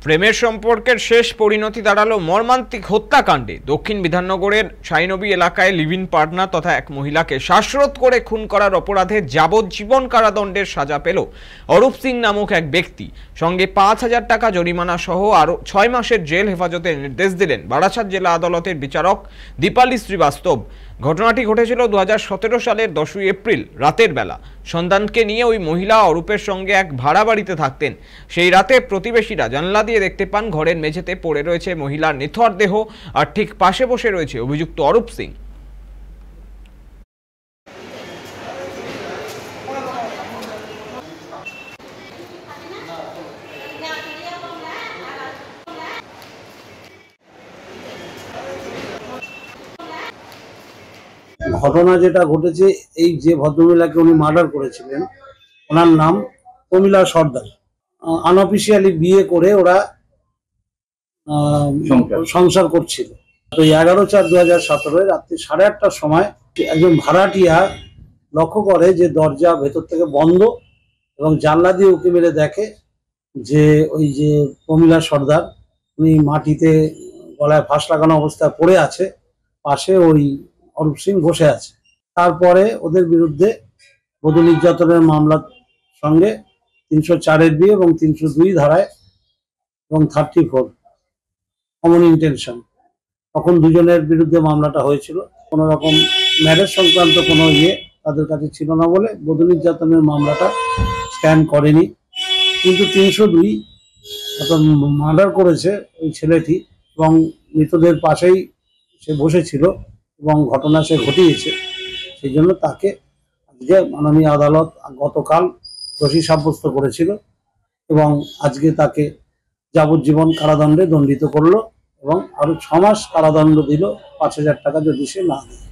প্রেমের সম্পর্কের শেষ পরিণতি দাঁড়ালো মর্মান্তিক হত্যাকাণ্ডে। দক্ষিণ বিধাননগরের সাইনবী এলাকায় লিভ ইন পার্টনার তথা এক মহিলাকে শ্বাসরোধ করে খুন করার অপরাধে যাবজ্জীবন কারাদণ্ডের সাজা পেল অরূপ সিং নামক এক ব্যক্তি। সঙ্গে ৫,০০০ টাকা জরিমানা সহ আরও ৬ মাসের জেল হেফাজতের নির্দেশ দিলেন বারাসাত জেলা আদালতের বিচারক দীপালি শ্রীবাস্তব। ঘটনাটি ঘটেছিল ২০১৭ সালের ১০ই এপ্রিল রাতের বেলা। সন্তানকে নিয়ে ওই মহিলা অরূপের সঙ্গে এক ভাড়া বাড়িতে থাকতেন। সেই রাতে প্রতিবেশীরা জানলা দিয়ে দেখতে পান ঘরের মেঝেতে পড়ে রয়েছে মহিলার নিথর দেহ, আর ঠিক পাশে বসে রয়েছে অভিযুক্ত অরূপ সিং। ঘটনা যেটা ঘটেছে, এই যে ভদ্রমহিলাকে উনি মার্ডার করেছিলেন, ওনার নাম প্রমীলা সর্দার। আনঅফিসিয়ালি বিয়ে করে ওরা সংসার করছিল। তো 11/4/2017 রাত্রি 8:30টার সময় একজন ভাড়াটিয়া লক্ষ্য করে যে দরজা ভেতর থেকে বন্ধ, এবং জানলা দিয়ে উঁকি মেরে দেখে যে ওই যে প্রমীলা সর্দার উনি মাটিতে গলায় ফাঁস লাগানো অবস্থায় পড়ে আছে, পাশে ওই অরূপ সিং বসে আছে। তারপরে ওদের বিরুদ্ধে বধূ নির্যাতনের মামলার সঙ্গে 304 বি এবং 302 ধারায় এবং 34 কমন ইন্টেনশন, তখন দুজনের বিরুদ্ধে মামলাটা হয়েছিল। কোনো রকম ম্যারেজ সংক্রান্ত কোনো তাদের কাছে ছিল না বলে বধূ নির্যাতনের মামলাটা স্ট্যান্ড করেনি। কিন্তু 302 অর্থাৎ মার্ডার করেছে ওই ছেলেটি, এবং মৃতদের পাশেই সে বসেছিল এবং ঘটনা সে ঘটিয়েছে। সেই জন্য তাকে আজকে মাননীয় আদালত গতকাল দোষী সাব্যস্ত করেছিল এবং আজকে তাকে যাবজ্জীবন কারাদণ্ডে দণ্ডিত করলো এবং আরো 6 মাস কারাদণ্ড দিল, ৫,০০০ টাকা যদি সে না দেয়।